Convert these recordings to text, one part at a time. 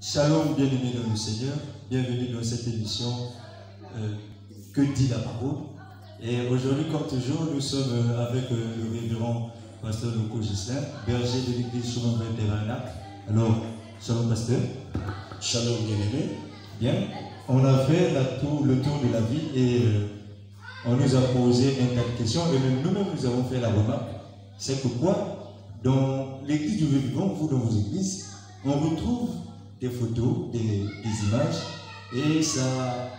Shalom, bien-aimés dans le Seigneur, bienvenue dans cette émission Que dit la parole. Et aujourd'hui, comme toujours, nous sommes avec le révérend pasteur Loco Gislain, berger de l'église Chemin Vert Terranac. Alors, shalom pasteur. Shalom bien-aimé. Bien, on a fait le tour de la vie et on nous a posé un tas de questions et nous-mêmes nous avons fait la remarque, c'est que quoi, dans l'église du vivant, vous dans vos églises, on retrouve des photos, des images, et ça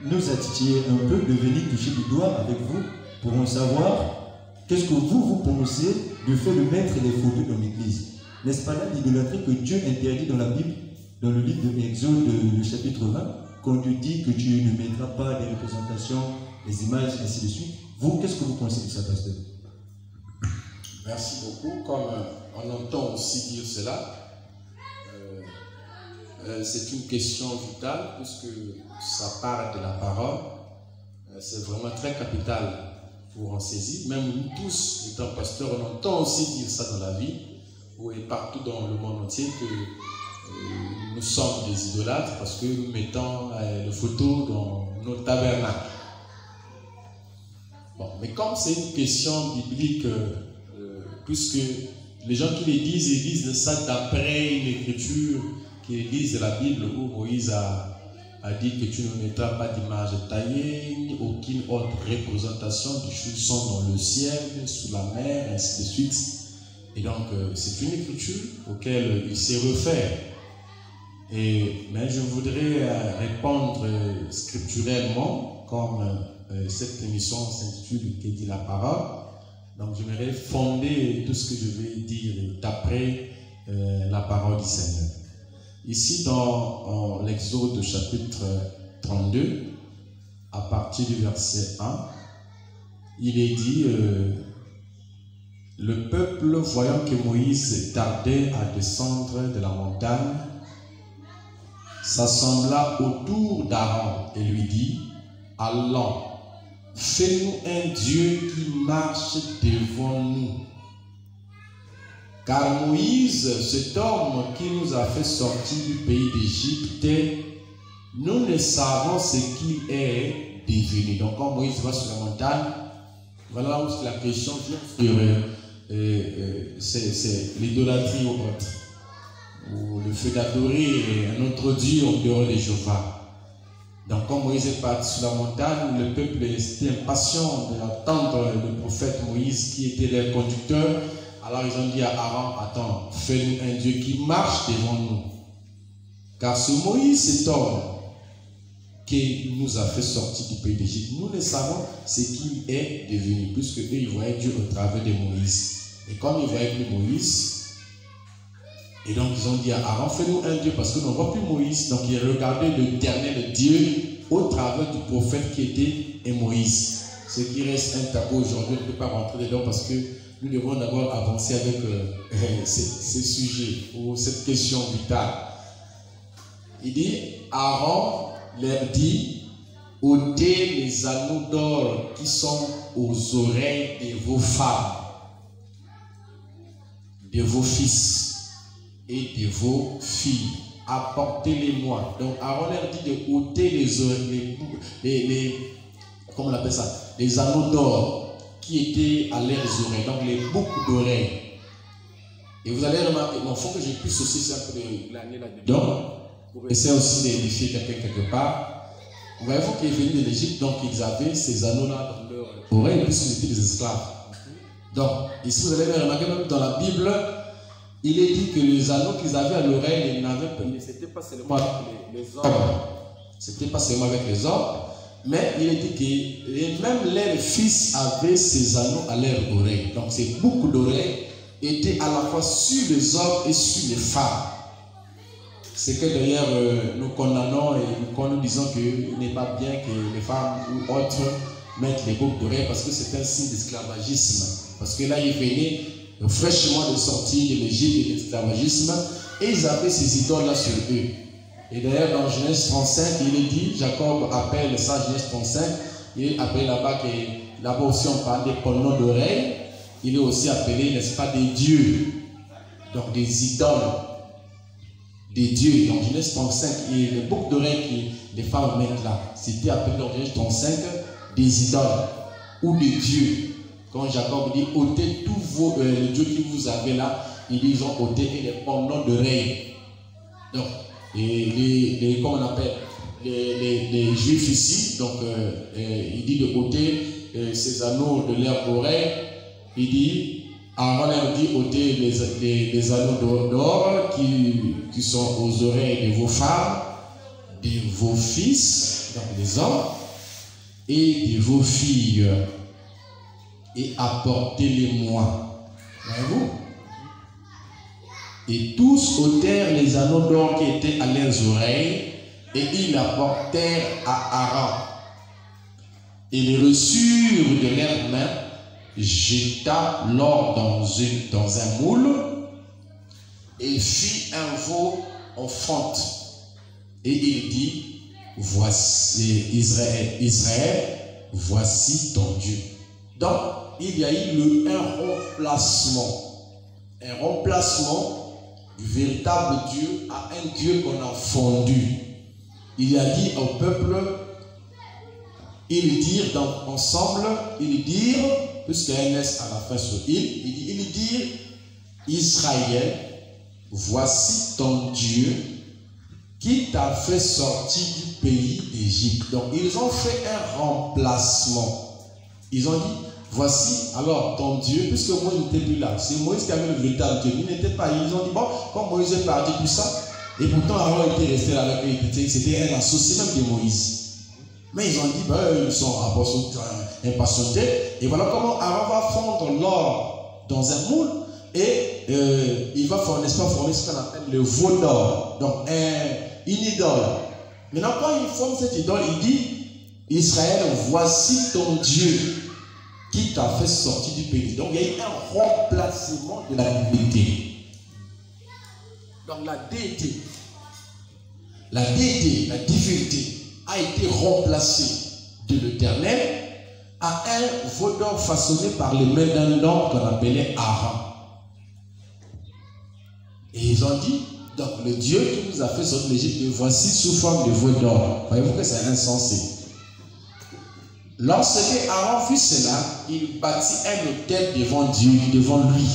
nous a titillé un peu de venir toucher du doigt avec vous pour en savoir qu'est-ce que vous pensez du fait de mettre les photos dans l'église. N'est-ce pas là l'idolâtrie que Dieu interdit dans la Bible, dans le livre de Exode, le chapitre 20, quand Dieu dit que tu ne mettras pas des représentations, des images, ainsi de suite. Vous, qu'est-ce que vous pensez de ça, pasteur? Merci beaucoup. Comme on entend aussi dire cela, c'est une question vitale puisque ça part de la parole. C'est vraiment très capital pour en saisir. Même nous tous, étant pasteurs, on entend aussi dire ça dans la vie et partout dans le monde entier que nous sommes des idolâtres parce que nous mettons les photos dans nos tabernacles. Bon, mais comme c'est une question biblique, puisque les gens qui les disent, ils disent ça d'après une écriture qui lisent la Bible où Moïse a dit que tu ne mettras pas d'image taillée, ni aucune autre représentation de choses qui sont dans le ciel, sous la mer, ainsi de suite. Et donc, c'est une écriture auquel il s'est réfère. Mais je voudrais répondre scripturellement, comme cette émission s'intitule « Que dit la parole ». Donc, j'aimerais fonder tout ce que je vais dire d'après la parole du Seigneur. Ici, dans l'Exode chapitre 32, à partir du verset 1, il est dit le peuple, voyant que Moïse tardait à descendre de la montagne, s'assembla autour d'Aaron et lui dit, allons, fais-nous un Dieu qui marche devant nous. Car Moïse, cet homme qui nous a fait sortir du pays d'Égypte, nous ne savons ce qu'il est devenu. Donc quand Moïse va sur la montagne, voilà où la question vient sur c'est l'idolâtrie au autre, ou le fait d'adorer un autre Dieu en dehors de Jéhovah. Donc quand Moïse est parti sur la montagne, le peuple était impatient d'attendre le prophète Moïse qui était leur conducteur. Alors ils ont dit à Aaron, attends, fais-nous un Dieu qui marche devant nous. Car ce Moïse, cet homme qui nous a fait sortir du pays d'Égypte, nous ne savons ce qu'il est devenu, puisque eux, ils voyaient Dieu au travers de Moïse. Et comme ils ne voyaient plus Moïse, et donc ils ont dit à Aaron, fais-nous un Dieu, parce que nous ne voyons plus Moïse. Donc ils regardaient l'éternel Dieu au travers du prophète qui était Moïse. Ce qui reste un tabou aujourd'hui, on ne peut pas rentrer dedans parce que nous devons d'abord avancer avec ces sujets ou cette question vitale. Il dit, Aaron leur dit, ôtez les anneaux d'or qui sont aux oreilles de vos femmes, de vos fils et de vos filles. Apportez-les-moi. Donc Aaron leur dit de ôter les oreilles, comment on appelle ça, les anneaux d'or qui étaient à leurs oreilles, donc les boucles d'oreilles. Et vous allez remarquer, il faut que je puisse aussi ça un peu de l'année là-dedans, pour essayer aussi d'édifier quelqu'un quelque part. Vous voyez, vous qui est venu de l'Égypte, donc ils avaient ces anneaux-là dans leurs oreilles, puisqu'ils étaient des esclaves. Donc, ici vous allez remarquer, même dans la Bible, il est dit que les anneaux qu'ils avaient à l'oreille, c'était pas seulement avec les hommes, c'était pas seulement avec les hommes, mais il est dit que même leurs fils avaient ces anneaux à leurs oreilles. Donc ces boucles d'oreilles étaient à la fois sur les hommes et sur les femmes. C'est que d'ailleurs nous condamnons et nous disons qu'il n'est pas bien que les femmes ou autres mettent les boucles d'oreilles parce que c'est un signe d'esclavagisme. Parce que là ils venaient fraîchement de sortir de l'Égypte et de l'esclavagisme et ils avaient ces idoles-là sur eux. Et d'ailleurs, dans Genèse 35, il est dit, Jacob appelle ça Genèse 35, il est appelé là-bas, là-bas aussi on parle des pronoms d'oreilles, il est aussi appelé, n'est-ce pas, des dieux, donc des idoles. des dieux. Dans Genèse 35, et le boucle d'oreille que les femmes mettent là, c'était appelé dans Genèse 35 des idoles ou des dieux. Quand Jacob dit ôtez tous les dieux que vous avez là, ils ont ôté et les pendants d'oreilles. Donc, comment on appelle les juifs ici, donc il dit de ôter ces anneaux de leurs oreilles. Il dit, Aaron leur dit ôtez les anneaux d'or qui sont aux oreilles de vos femmes, de vos fils, donc des hommes, et de vos filles, et apportez-les-moi. Voyez-vous? Et tous ôtèrent les anneaux d'or qui étaient à leurs oreilles, et ils l'apportèrent à Aaron. Et les reçurent de leurs mains, jeta l'or dans un moule, et fit un veau en fonte. Et il dit, voici Israël, voici ton Dieu. Donc, il y a eu un remplacement du véritable Dieu à un Dieu qu'on a fondu. Il a dit au peuple, ils dirent ensemble, ils dirent, puisqu'il y a un S à la fin sur ils dirent, Israël, voici ton Dieu qui t'a fait sortir du pays d'Égypte. Donc ils ont fait un remplacement. Ils ont dit, voici alors ton Dieu, puisque Moïse n'était plus là. C'est Moïse qui avait le véritable Dieu. Il n'était pas. Ils ont dit, bon, quand Moïse est parti, tout ça, et pourtant Aaron était resté là avec eux. C'était un associé même de Moïse. Mais ils ont dit, ben, ils sont impatientés. Et voilà comment Aaron va fondre l'or dans un moule. Et il va former ce qu'on appelle le veau d'or. Donc une idole. Maintenant, quand il forme cette idole, il dit, Israël, voici ton Dieu qui t'a fait sortir du pays. Donc il y a eu un remplacement de la divinité. Donc la divinité, la divinité a été remplacée de l'Éternel à un veau d'or façonné par les mains d'un homme qu'on appelait Aaron. Et ils ont dit, donc le Dieu qui nous a fait sortir de l'Égypte, voici sous forme de veau d'or. Voyez-vous que c'est insensé. Lorsque Aaron fit cela, il bâtit un autel devant Dieu, devant lui.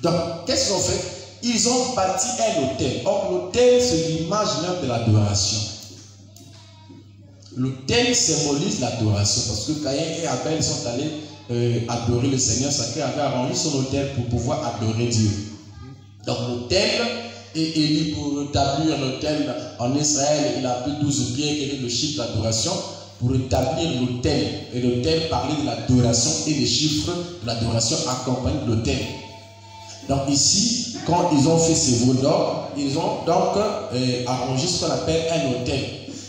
Donc, qu'est-ce qu'ils ont fait? Ils ont bâti un autel. Or, l'autel, c'est l'image même de l'adoration. L'autel symbolise l'adoration, parce que Caïn et Abel sont allés adorer le Seigneur. Chacun avait arrangé son autel pour pouvoir adorer Dieu. Donc, l'autel, et Élie, pour établir l'autel en Israël, il a pris 12 pierres, quel est le chiffre d'adoration, pour établir l'autel. Et l'autel parlait de l'adoration et les chiffres de l'adoration accompagnent l'autel. Donc ici, quand ils ont fait ces veaux d'or, ils ont donc arrangé ce qu'on appelle un autel.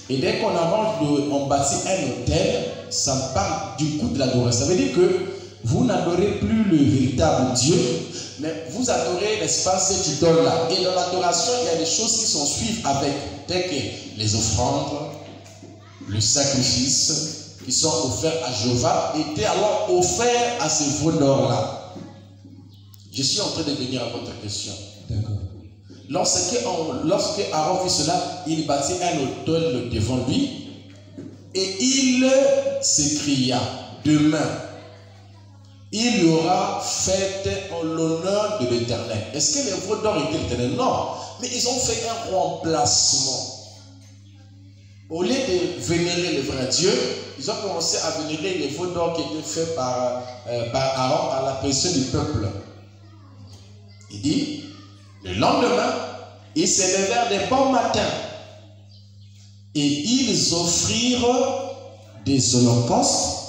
Et dès qu'on on bâtit un autel, ça parle du coup de l'adoration. Ça veut dire que vous n'adorez plus le véritable Dieu, mais vous adorez, n'est-ce pas, cette idole-là. Et dans l'adoration, il y a des choses qui s'en suivent avec, telles que les offrandes, le sacrifice qui sont offerts à Jéhovah étaient alors offerts à ces veaux d'or-là. Je suis en train de venir à votre question. D'accord. Lorsque Aaron vit cela, il bâtit un autel devant lui et il s'écria, demain, il y aura fête en l'honneur de l'Éternel. Est-ce que les veaux d'or étaient l'Éternel? Non, mais ils ont fait un remplacement. Au lieu de vénérer le vrai Dieu, ils ont commencé à vénérer les veaux d'or qui étaient faits par Aaron à la personne du peuple. Il dit, le lendemain, ils se levèrent de bon matin et ils offrirent des holocaustes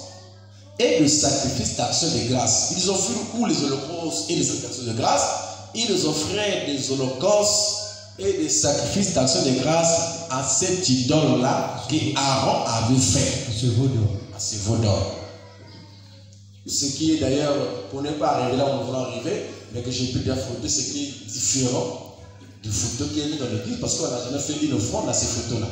et des sacrifices d'action de grâce. Ils offrirent où les holocaustes et les sacrifices de grâce? Ils offraient des holocaustes et des sacrifices d'action de grâce à cette idole-là qu'Aaron avait fait. Ce veau d'or. À ce veau d'or. Ce qui est d'ailleurs, pour ne pas arriver là où nous voulons arriver, mais que j'ai pu dire photo, ce qui est différent des photos qui est mis dans l'église, parce qu'on n'a jamais fait une offrande à ces photos-là.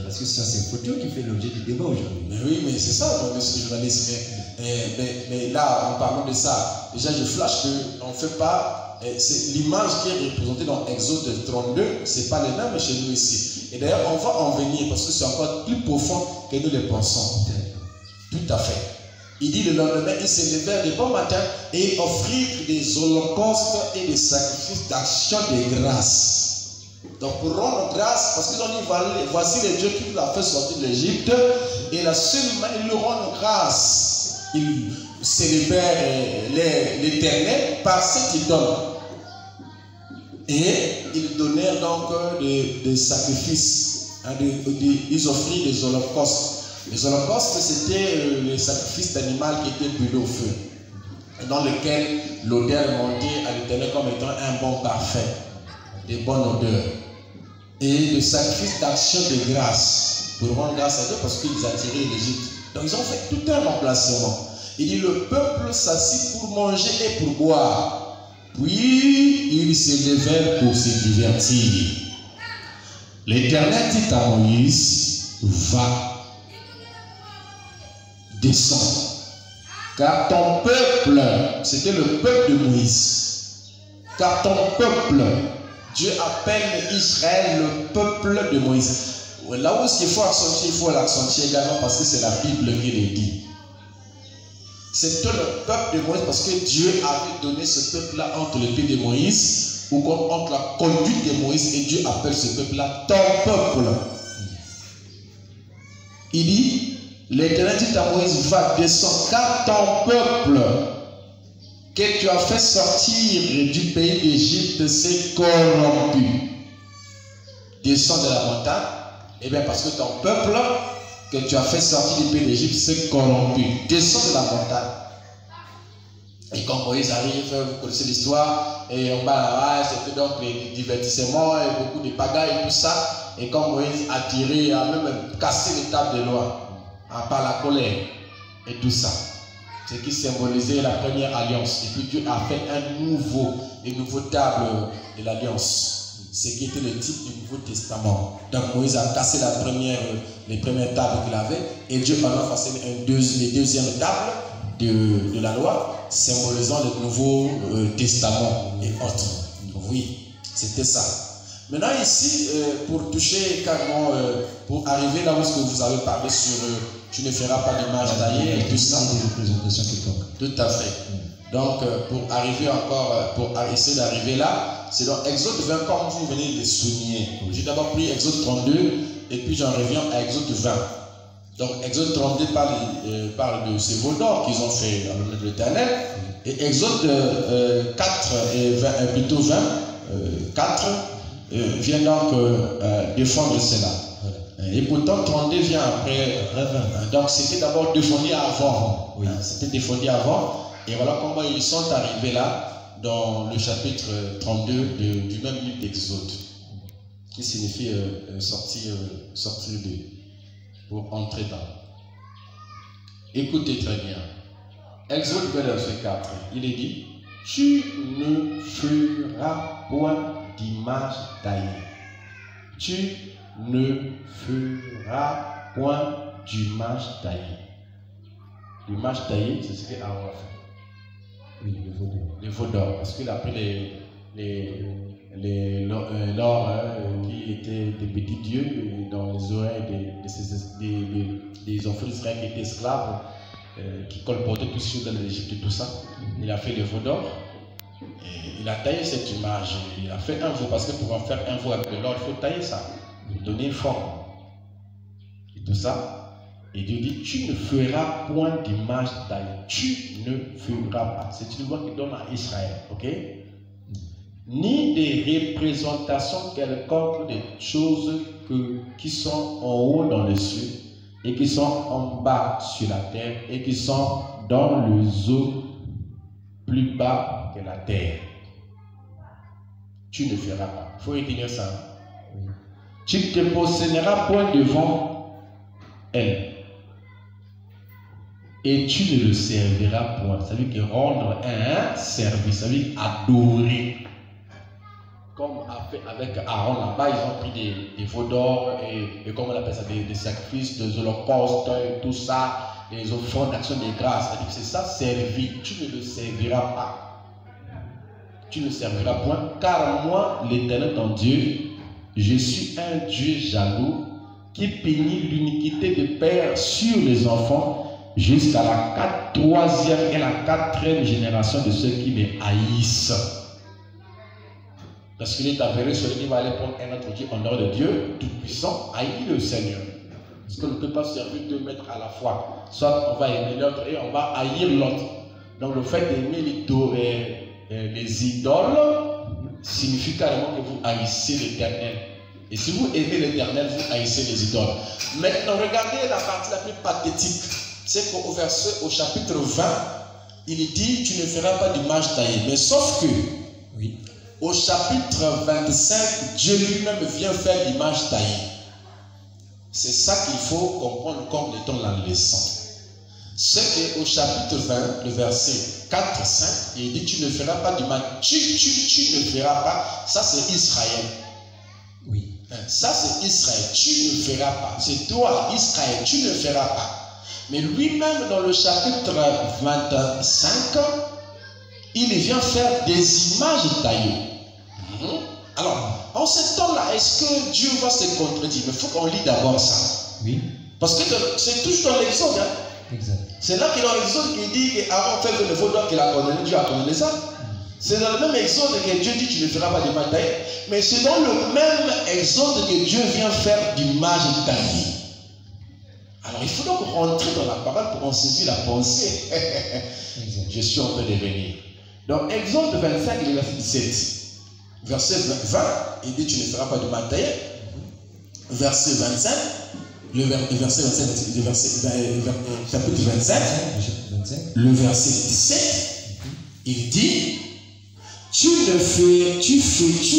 Parce que ça, c'est une photo qui fait l'objet du débat aujourd'hui. Mais oui, mais c'est ça, monsieur le journaliste. Mais là, en parlant de ça, déjà je flash qu'on ne fait pas l'image qui est représentée dans Exode 32, ce n'est pas le même chez nous ici. Et d'ailleurs, on va en venir parce que c'est encore plus profond que nous le pensons. Tout à fait. Il dit le lendemain, ils se levèrent de bon matin et offrirent des holocaustes et des sacrifices d'action de grâce. Donc pour rendre grâce, parce qu'ils ont dit, voici le Dieu qui vous a fait sortir de l'Égypte, et la seule manière de lui rendre grâce, ils célébrèrent l'Éternel par cet idole. Et ils donnèrent donc des sacrifices, ils offrirent des holocaustes. Les holocaustes, c'était les sacrifices d'animaux qui étaient brûlés au feu, dans lequel l'odeur montait à l'Éternel comme étant un bon parfum, des bonnes odeurs. Et le sacrifice d'action de grâce, pour rendre grâce à Dieu parce qu'ils attiraient l'Égypte. Donc ils ont fait tout un remplacement. Il dit le peuple s'assit pour manger et pour boire. Puis ils se levèrent pour se divertir. L'Éternel dit à Moïse, va, descends, car ton peuple, c'était le peuple de Moïse, car ton peuple, Dieu appelle Israël le peuple de Moïse. Là où il faut accentuer, il faut l'accentuer également parce que c'est la Bible qui le dit. C'était le peuple de Moïse parce que Dieu avait donné ce peuple-là entre les pieds de Moïse, ou entre la conduite de Moïse, et Dieu appelle ce peuple-là ton peuple. Il dit, l'Éternel dit à Moïse, va, descends, car ton peuple que tu as fait sortir du pays d'Égypte s'est corrompu. Descends de la montagne, et bien parce que ton peuple que tu as fait sortir du pays d'Égypte s'est corrompu. Descends de la montagne. Et quand Moïse arrive, vous connaissez l'histoire, et on bat la rage, c'était donc les divertissements et beaucoup de pagailles et tout ça. Et quand Moïse a tiré, a même cassé les tables de loi, par la colère et tout ça. Ce qui symbolisait la première alliance. Et puis Dieu a fait une nouvelle table de l'alliance. Ce qui était le type du Nouveau Testament. Donc Moïse a cassé les premières tables qu'il avait. Et Dieu en a façonné les deuxièmes tables de la loi, symbolisant le Nouveau Testament et autres. Oui, c'était ça. Maintenant ici, pour toucher carrément, pour arriver là où vous avez parlé sur tu ne feras pas d'image taillée et tout ça. Tout à fait. Donc pour arriver encore, pour essayer d'arriver là, c'est dans Exode 20 comme vous venez de le souligner. J'ai d'abord pris Exode 32 et puis j'en reviens à Exode 20. Donc Exode 32 parle de ces veaux d'or qu'ils ont fait dans le nom de l'Éternel. Et Exode 4 et 20, plutôt 20, 4 vient donc défendre cela. Et pourtant 32 vient après 20. Donc c'était d'abord défendu avant. Oui. C'était défendu avant. Et voilà comment ils sont arrivés là dans le chapitre 32 du même livre d'Exode. Qui signifie sortir pour entrer dans. Écoutez très bien. Exode verset 4. Il est dit, tu ne feras point d'image taillée. Tu ne feras point d'image taillée. L'image taillée, c'est ce qu'Aaron a fait. Oui, le veau d'or. Parce qu'il a pris l'or qui était des petits dieux dans les oreilles des enfants d'Israël qui étaient esclaves, qui colportaient tout ce dans l'Égypte et tout ça. Il a fait le veau d'or. Et il a taillé cette image. Il a fait un veau parce que pour en faire un veau avec de l'or, il faut tailler ça. Donner une forme et tout ça. Et Dieu dit, tu ne feras point d'image taillée. Tu ne feras pas. C'est une loi qui donne à Israël, ok? Ni des représentations quelconques des choses qui sont en haut dans les cieux et qui sont en bas sur la terre et qui sont dans les eaux plus bas que la terre. Tu ne feras pas. Il faut retenir ça. Tu ne te positionneras point devant elle. Et tu ne le serviras point. Ça veut dire rendre un service. Ça veut dire adorer. Comme a fait avec Aaron là-bas, ils ont pris des veaux d'or et comme on appelle ça, des sacrifices, des holocaustes et tout ça, des offrandes d'action de grâce. C'est ça, servir. Tu ne le serviras pas. tu ne serviras point, car moi, l'Éternel ton Dieu, je suis un Dieu jaloux qui punit l'iniquité des pères sur les enfants jusqu'à la troisième et la quatrième génération de ceux qui me haïssent. Parce qu'il est avéré, celui qui va aller prendre un autre Dieu en dehors de Dieu, tout-puissant, haït le Seigneur. Parce qu'on ne peut pas servir deux maîtres à la fois. Soit on va aimer l'autre et on va haïr l'autre. Donc le fait d'aimer les idoles signifie carrément que vous haïssez l'Éternel. Et si vous aimez l'Éternel, vous haïssez les idoles. Maintenant, regardez la partie la plus pathétique. C'est au chapitre 20, il dit, tu ne feras pas d'image taillée. Mais sauf que, oui, au chapitre 25, Dieu lui-même vient faire l'image taillée. C'est ça qu'il faut comprendre comme étant la leçon. C'est qu'au chapitre 20, le verset 4, 5, il dit, tu ne feras pas d'image. Tu ne feras pas. Ça, c'est Israël. Oui. Ça, c'est Israël. Tu ne feras pas. C'est toi, Israël. Tu ne feras pas. Mais lui-même, dans le chapitre 25, il vient faire des images taillées. Alors, en ce temps-là, est-ce que Dieu va se contredire? Mais il faut qu'on lit d'abord ça. Oui. Parce que c'est toujours dans l'Exode. Hein? Exact. C'est là qu'il y a dans l'Exode qui dit qu'Aaron fait le veau d'or qu'il a condamné. Dieu a condamné ça. C'est dans le même Exode que Dieu dit tu ne feras pas d'image taillée. Mais c'est dans le même Exode que Dieu vient faire d'image taillée. Alors il faut donc rentrer dans la parole pour en saisir la pensée. Je suis en train de venir. Donc Exode 25, le verset 17. Verset 20, il dit tu ne feras pas d'image taillée. Verset 25, chapitre 25, le verset 17, il dit tu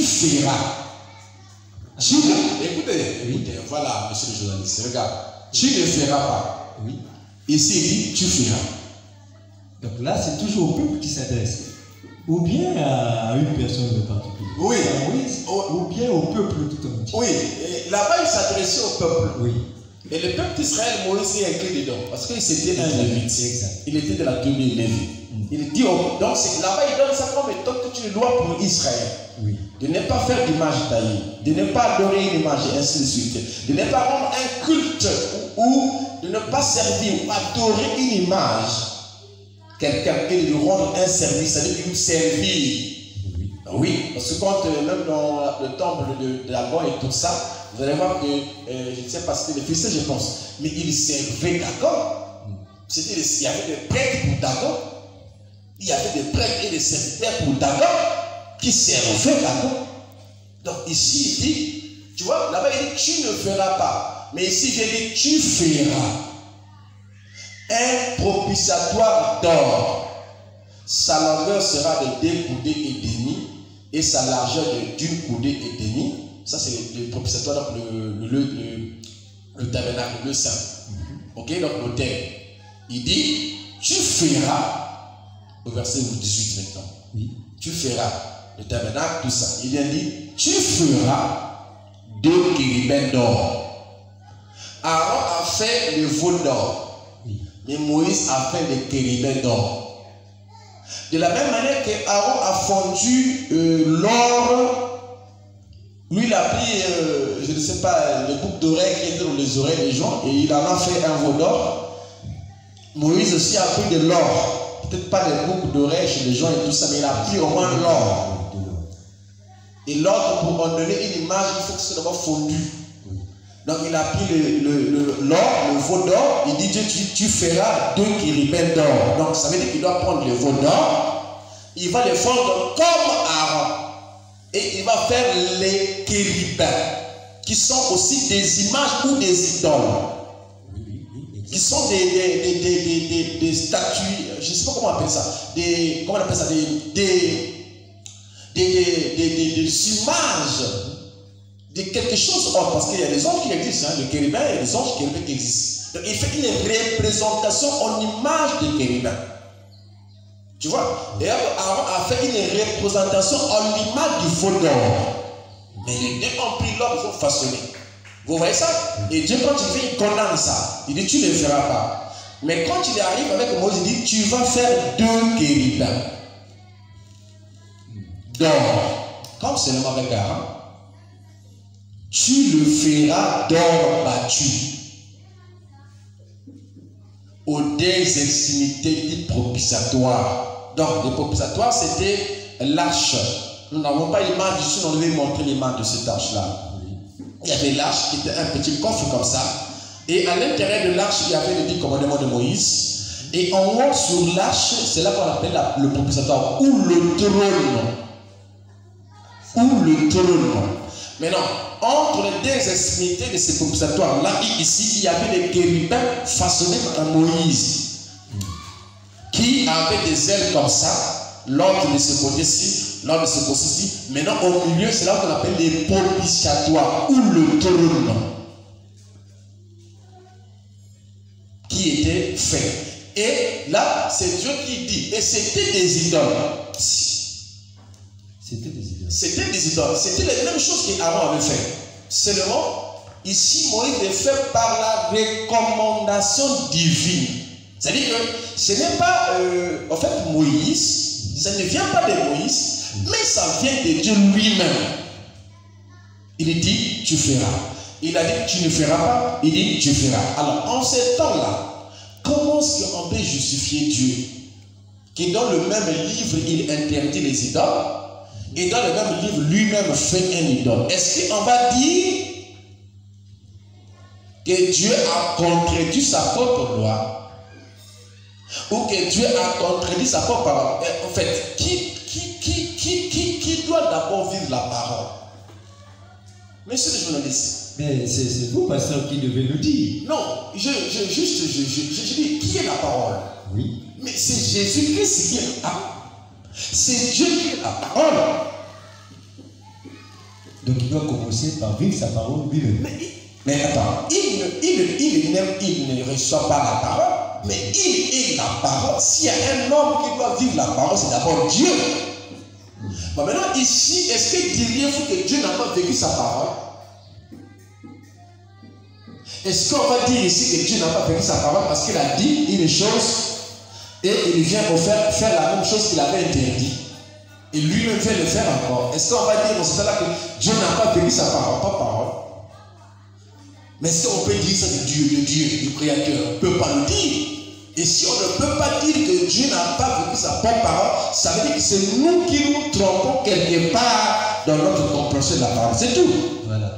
feras. Écoutez, voilà, monsieur le journaliste, regarde. Tu ne feras pas. Oui. Ici, il dit tu feras. Donc là, c'est toujours au peuple qui s'adresse. Ou bien à une personne de particulier. Oui. Ou bien au peuple tout entier. Oui. Là-bas, il s'adressait au peuple. Oui. Et le peuple d'Israël, Moïse est inclus dedans. Parce que c'était un Lévite. Il était de la tribu Lévi. Il dit, donc là-bas, il donne ça comme étant que tu dois pour Israël. Oui. De ne pas faire d'image taillée. De ne pas adorer une image et ainsi de suite. De ne pas rendre un culte ou de ne pas servir ou adorer une image. Quelqu'un et lui rendre un service, ça veut dire lui servir. Oui. Oui, parce que quand même dans le temple de Dagon et tout ça, vous allez voir que, je ne sais pas si c'était les Philistins, je pense, mais ils servaient Dagon. Il y avait des prêtres pour Dagon. Il y avait des prêtres et des serviteurs pour Dagon qui servaient Dagon. Donc ici, il dit, tu vois, là-bas il dit, tu ne feras pas. Mais ici, il dit, tu feras un propitiatoire d'or. Sa longueur sera de 2 coudées et demi et sa largeur de 1 coudée et demi. Ça, c'est le propitiatoire, donc le tabernacle, le saint. Ok, donc l'autel. Il dit, tu feras, au verset 18 maintenant. Oui. Tu feras le tabernacle, tout ça. Il vient dire, tu feras 2 chérubins d'or. Aaron a fait le veau d'or. Oui. Mais Moïse a fait des chérubins d'or. De la même manière que Aaron a fondu l'or. Lui, il a pris, je ne sais pas, les boucles d'oreilles qui étaient dans les oreilles des gens et il en a fait un veau d'or. Moïse aussi a pris de l'or. Peut-être pas des boucles d'oreilles chez les gens et tout ça, mais il a pris au moins l'or. Et l'or, pour en donner une image, il faut que ce soit d'abord fondu. Donc il a pris l'or, le veau d'or. Il dit, Dieu, tu feras 2 chérubins d'or. Donc ça veut dire qu'il doit prendre le veau d'or. Il va les fondre comme Aaron. Et il va faire les chérubins, qui sont aussi des images ou des idoles. Qui sont des statues, je ne sais pas comment on appelle ça. Comment on appelle ça? Des images de quelque chose autre. Parce qu'il y a des anges qui existent. Hein, le chérubin, il y a des anges qui existent. Donc il fait une représentation en image de chérubin. Tu vois, d'ailleurs, Aaron a fait une représentation en l'image du veau d'or. Mais les deux ont pris l'or, ils ont façonné. Vous voyez ça? Et Dieu, quand il fait, il condamne ça. Il dit, tu ne le feras pas. Mais quand il arrive avec Moïse, il dit, tu vas faire 2 chérubins. d'or, comme seulement avec Aaron, tu le feras d'or battu, aux des extrémités dites propitiatoires. Donc, les propitiatoires, c'était l'arche. Nous n'avons pas l'image ici, on devait montrer l'image de cette arche-là. Il y avait l'arche qui était un petit coffre comme ça. Et à l'intérieur de l'arche, il y avait le 10 commandements de Moïse. Et en haut, sur l'arche, c'est là qu'on appelle le propitiatoire, ou le trône. Ou le trône. Maintenant, entre les deux extrémités de ces propitiatoires-là, ici, il y avait les chérubins façonnés par Moïse, qui avaient des ailes comme ça, l'autre de ce côté-ci, l'autre de ce côté-ci. Maintenant, au milieu, c'est là qu'on appelle les propitiatoires, ou le trône, qui était fait. Et là, c'est Dieu qui dit, et c'était des idoles. C'était des idoles. C'était des idoles. C'était les mêmes choses qu'Aaron avait fait. Seulement, ici, Moïse les fait par la recommandation divine. C'est-à-dire que ce n'est pas, en fait, Moïse, ça ne vient pas de Moïse, mais ça vient de Dieu lui-même. Il dit, tu feras. Il a dit, tu ne feras pas. Il dit, tu feras. Alors, en ce temps-là, comment est-ce qu'on peut justifier Dieu qui dans le même livre, il interdit les idoles et dans le même livre, lui-même fait un idole? Est-ce qu'on va dire que Dieu a contredit sa propre loi ou que Dieu a contredit sa propre parole? En fait, qui doit d'abord vivre la parole? Monsieur le journaliste. Mais c'est vous, pasteur, qui devez nous dire. Non, je dis, qui est la parole? Oui. Mais c'est Jésus-Christ qui est la parole. C'est Dieu qui est la parole. Donc il doit commencer par vivre sa parole lui-même. Mais attends, il ne reçoit pas la parole, mais il est la parole. S'il y a un homme qui doit vivre la parole, c'est d'abord Dieu. Bon, maintenant, ici, est-ce que diriez-vous que Dieu n'a pas vécu sa parole? Est-ce qu'on va dire ici que Dieu n'a pas vécu sa parole parce qu'il a dit une chose et il vient faire la même chose qu'il avait interdit? Et lui-même vient le faire encore. Est-ce qu'on va dire dans ce cas-là que Dieu n'a pas vécu sa parole? Pas parole. Mais est-ce qu'on peut dire ça de Dieu, du Créateur? On ne peut pas le dire. Et si on ne peut pas dire que Dieu n'a pas vécu sa propre parole, ça veut dire que c'est nous qui nous trompons quelque part dans notre compréhension de la parole. C'est tout. Voilà.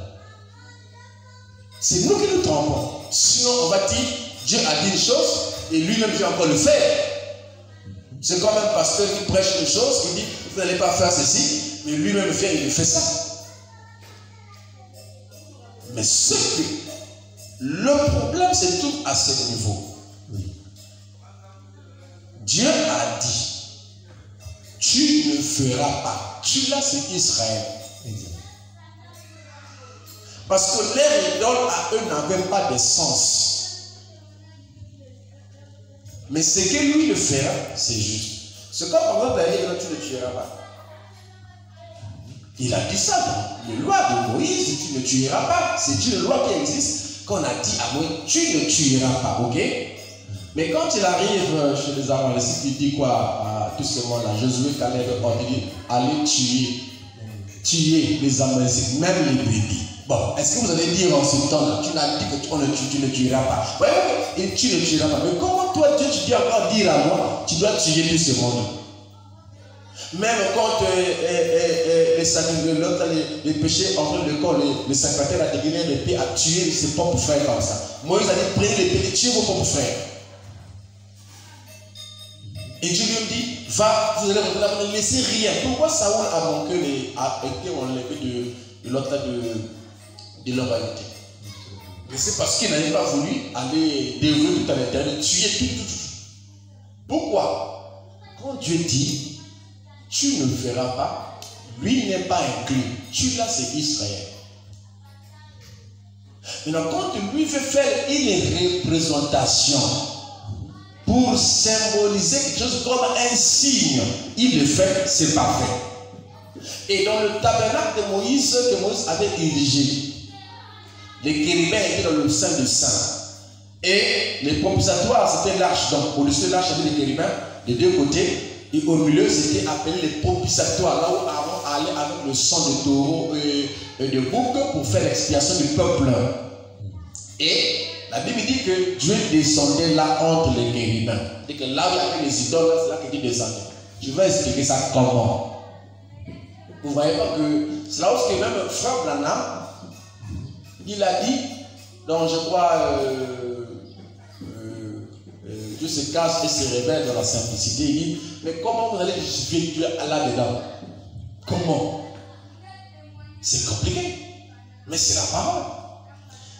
C'est nous qui nous trompons. Sinon, on va dire, Dieu a dit une chose et lui-même vient encore le faire. C'est comme un pasteur qui prêche une chose, qui dit, vous n'allez pas faire ceci, mais lui-même vient et il fait ça. Mais ce que le problème se trouve à ce niveau. Oui. Dieu a dit, tu ne feras pas. Tu là, c'est Israël. Exact. Parce que leurs idoles à eux n'avaient pas de sens. Mais ce que lui le fera, c'est juste. C'est comme par exemple, il a dit, tu ne tueras pas. Il a dit ça dans les lois de Moïse, tu ne tueras pas. C'est une loi qui existe qu'on a dit à Moïse, tu ne tueras pas, ok? Mais quand il arrive chez les Amalécites, il dit quoi à tout ce monde-là? Josué, Caleb, il dit, allez tuer les Amalécites, même les bébés. Bon, est-ce que vous allez dire en ce temps-là, tu n'as dit que tu ne tueras pas? Oui, et tu ne tueras pas. Mais comment toi, Dieu, tu dis encore dire à moi, tu dois tuer tout ce monde? Même quand les péchés entre le corps, le sacrificateur a déguisé l'épée à tuer ses propres frères comme ça. Moïse a dit, prenez l'épée et tuez vos propres frères. Et Dieu lui dit, va, vous allez ne laisser rien. Pourquoi Saoul a manqué a été enlevé de l'autre de leur royauté? Mais c'est parce qu'il n'avait pas voulu aller dévorer tout à l'intérieur, tuer tout. Pourquoi? Quand Dieu dit, tu ne feras pas, lui n'est pas inclus. Tu là, c'est Israël. Maintenant, quand lui veut faire une représentation pour symboliser quelque chose comme un signe, il le fait, c'est parfait. Et dans le tabernacle de Moïse, que Moïse avait érigé, les chérubins étaient dans le sein du saint. Et les propitiatoires, c'était l'arche. Donc, au-dessus de l'arche, il y avait les chérubins, des deux côtés. Et au milieu, c'était appelé les propitiatoires, là où Aaron allaient avec le sang de taureau et de bouc pour faire l'expiation du peuple. Et la Bible dit que Dieu descendait là entre les chérubins. Et que là où il y avait les idoles, c'est là que Dieu descendait. Je vais expliquer ça comment. Vous ne voyez pas que c'est là où même Frère Branham, il a dit, donc je crois, Dieu se cache et se révèle dans la simplicité. Il dit, mais comment vous allez justifier Dieu là-dedans? Comment? C'est compliqué, mais c'est la parole.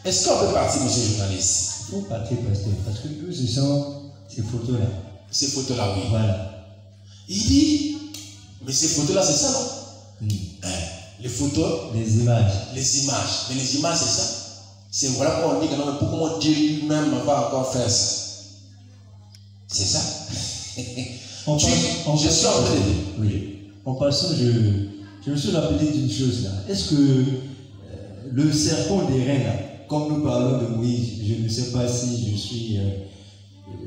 Est-ce qu'on peut partir, monsieur le journaliste? Il faut partir, pasteur, parce que nous, ce sont ces photos-là. Ces photos-là, oui. Voilà. Il dit, mais ces photos-là, c'est ça, non? Les photos, les images. Les images. Mais les images, c'est ça. C'est voilà qu'on dit que non, mais pourquoi Dieu lui-même va encore faire ça? C'est ça. Je suis en train de dire. Oui. En passant, je me suis rappelé d'une chose là. Est-ce que le serpent des reins là, comme nous parlons de Moïse, je ne sais pas si je suis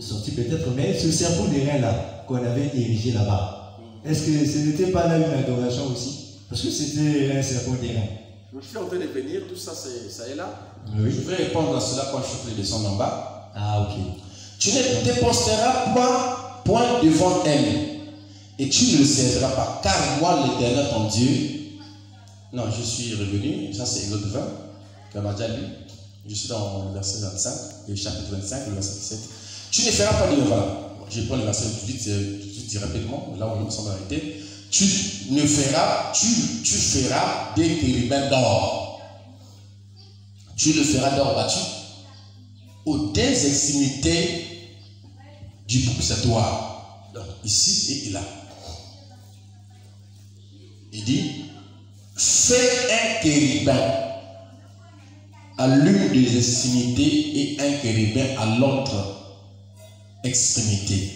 sorti peut-être, mais ce serpent des reins là, qu'on avait érigé là-bas, est-ce que ce n'était pas là une adoration aussi? Parce que c'était un serpent des reins. Je suis en train de venir, tout ça, ça est là. Oui. Je vais répondre à cela quand je vais descendre en bas. Ah, ok. Tu ne te posteras point devant elle, et tu ne le serviras pas, car moi, l'Éternel, ton Dieu, non, je suis revenu, ça c'est Exode 20, comme a déjà lu. Je suis dans le verset 25, le chapitre 25, le verset 17. Tu ne feras pas de voilà. Je prends le verset tout de suite rapidement, là où nous sommes arrêtés. Tu feras des chérubins d'or. Tu le feras d'or battu aux deux extrémités du propitiatoire. Donc ici et là. Il dit, fais un chérubin à l'une des extrémités et un chérubin à l'autre extrémité.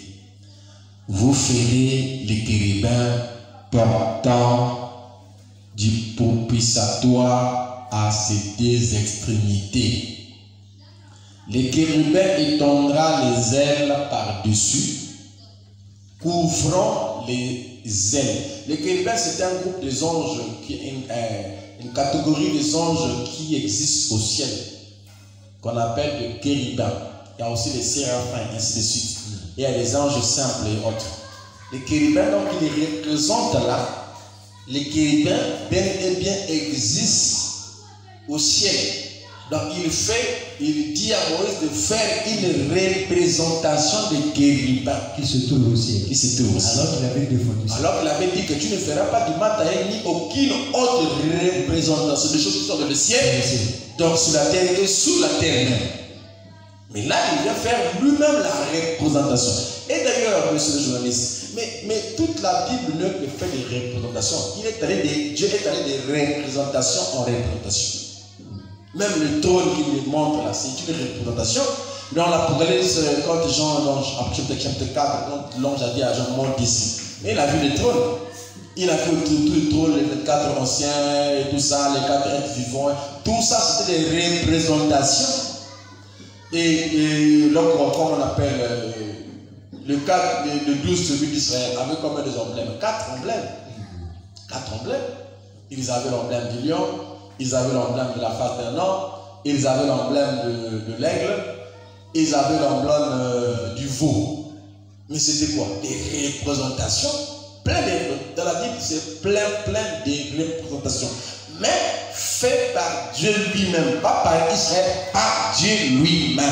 Vous ferez les chérubins portant du propitiatoire à ces deux extrémités. Les chérubins étendra les ailes par-dessus, couvrant les ailes. Les chérubins, c'est un groupe des anges, une catégorie des anges qui existent au ciel, qu'on appelle les chérubins. Il y a aussi les séraphins, ainsi de suite. Et il y a les anges simples et autres. Les chérubins, donc, ils les représentent là. Les chérubins, bien et bien, existent au ciel. Donc, il dit à Moïse de faire une représentation des chérubins qui se trouvent au ciel. Qui se trouvent au ciel. Alors qu'il avait défendu ça. Alors qu'il avait dit que tu ne feras pas du matériel ni aucune autre représentation des choses qui sont dans le ciel, donc sur la terre et sous la terre même. Mais là, il vient faire lui-même la représentation. Et d'ailleurs, monsieur le journaliste, mais toute la Bible ne fait des représentations. Dieu est allé des représentations en représentation. Même le trône qu'il nous montre là, c'est une représentation. Dans l'Apocalypse, quand Jean, dans chapitre 4, quand l'ange a dit à Jean, monte ici. Et il a vu le trône. Il a vu tout le trône, les 4 anciens et tout ça, les 4 êtres vivants. Tout ça, c'était des représentations. Et donc, comme on appelle le 12 tribus d'Israël, avec combien d'emblèmes? 4 emblèmes. 4 emblèmes. Ils avaient l'emblème du lion, ils avaient l'emblème de la face d'un homme, ils avaient l'emblème de l'aigle, ils avaient l'emblème du veau. Mais c'était quoi? Des représentations. Dans la Bible, c'est plein de représentations. Mais fait par Dieu lui-même, pas par Israël, par Dieu lui-même.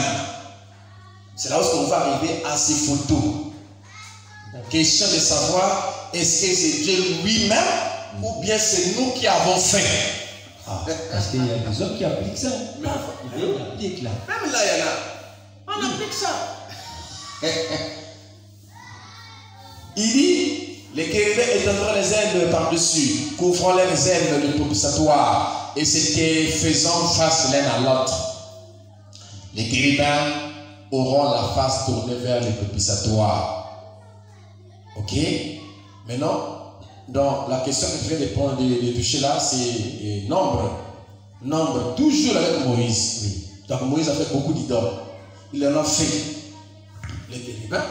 C'est là où on va arriver à ces photos. Question de savoir, est-ce que c'est Dieu lui-même ou bien c'est nous qui avons fait? Parce qu'il y a des hommes qui appliquent ça. Mais on applique là. Même là, il y en a. On applique ça. Il dit, les chérubins étendront les ailes par-dessus, couvrant les ailes du propitiatoire, et c'était faisant face l'un à l'autre. Les chérubins auront la face tournée vers le propitiatoire. Ok? Maintenant, donc, la question que je vais de toucher là, c'est nombre. Nombre, toujours avec Moïse. Oui. Donc Moïse a fait beaucoup d'idoles. Il en a fait les chérubins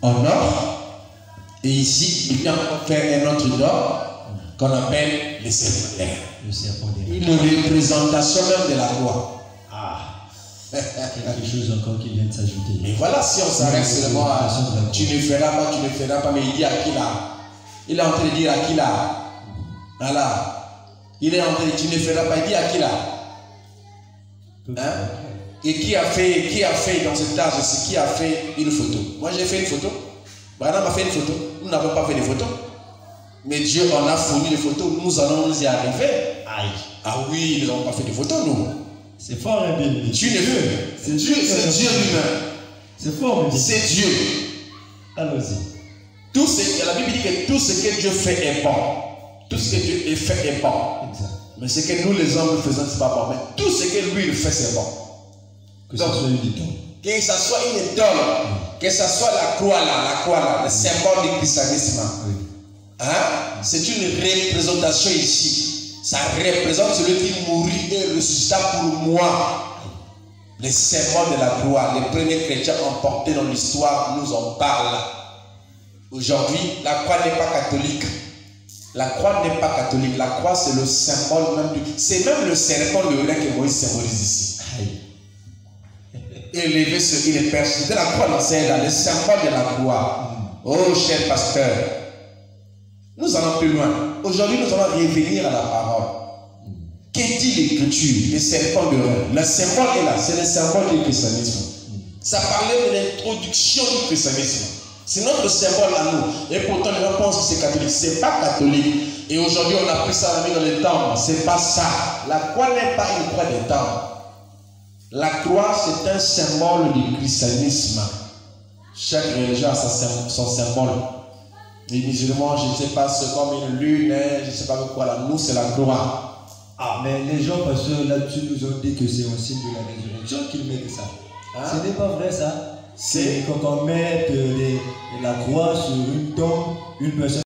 en or. Et ici, il vient faire un autre idole qu'on appelle le serpent d'airain. Le serpent d'airain. Une représentation même de la loi. Quelque chose encore qui vient de s'ajouter. Mais voilà, si on s'arrête seulement à tu ne feras pas, mais il dit à qui là? Il est en train de dire à qui là? Voilà. Il est en train de dire tu ne feras pas, il dit à qui là? Hein? Et qui a fait dans cet âge, c'est qui a fait une photo? Moi j'ai fait une photo. Branham a fait une photo. Nous n'avons pas fait de photos. Mais Dieu en a fourni des photos. Nous allons nous y arriver. Aïe. Ah oui, nous n'avons pas fait de photos, nous. C'est fort, hein, bien. Tu ne veux. C'est Dieu lui-même. C'est fort, bien. C'est Dieu. Allons-y. La Bible dit que tout ce que Dieu fait est bon. Tout ce que Dieu fait est bon. Exact. Mais ce que nous les hommes faisons, ce n'est pas bon. Mais tout ce que lui il fait, c'est bon. Que ce soit une idole. Que ce soit une idole. Que ce soit la croix là, le symbole du christianisme. Oui. Hein? C'est une représentation ici. Ça représente celui qui mourit et ressuscita pour moi. Les symboles de la croix, les premiers chrétiens emportés dans l'histoire nous en parlent. Aujourd'hui, la croix n'est pas catholique. La croix n'est pas catholique. La croix, c'est le symbole même du... C'est même le serpent de l'airain que Moïse symbolise ici. Élevé sur une perche. C'était la croix, c'est dans le symbole de la croix. Oh, cher pasteur, nous allons plus loin. Aujourd'hui, nous allons revenir à la parole. Qu'est-ce dit l'Écriture? Le serpent de l'airain. Le symbole est là, c'est le symbole du christianisme. Ça parlait de l'introduction du christianisme. C'est notre symbole à nous. Et pourtant, les gens pensent que c'est catholique. C'est pas catholique. Et aujourd'hui, on a pris ça dans les temples. C'est pas ça. La croix n'est pas une croix des temples. La croix, c'est un symbole du christianisme. Chaque religion a son symbole. Les musulmans, je ne sais pas, c'est comme une lune, je ne sais pas quoi là. Nous, c'est la croix. Ah, mais les gens, parce que là-dessus, nous ont dit que c'est un signe de la résurrection qu'ils mettent ça. Hein? Ce n'est pas vrai, ça. C'est quand on met la croix sur une tombe, une personne.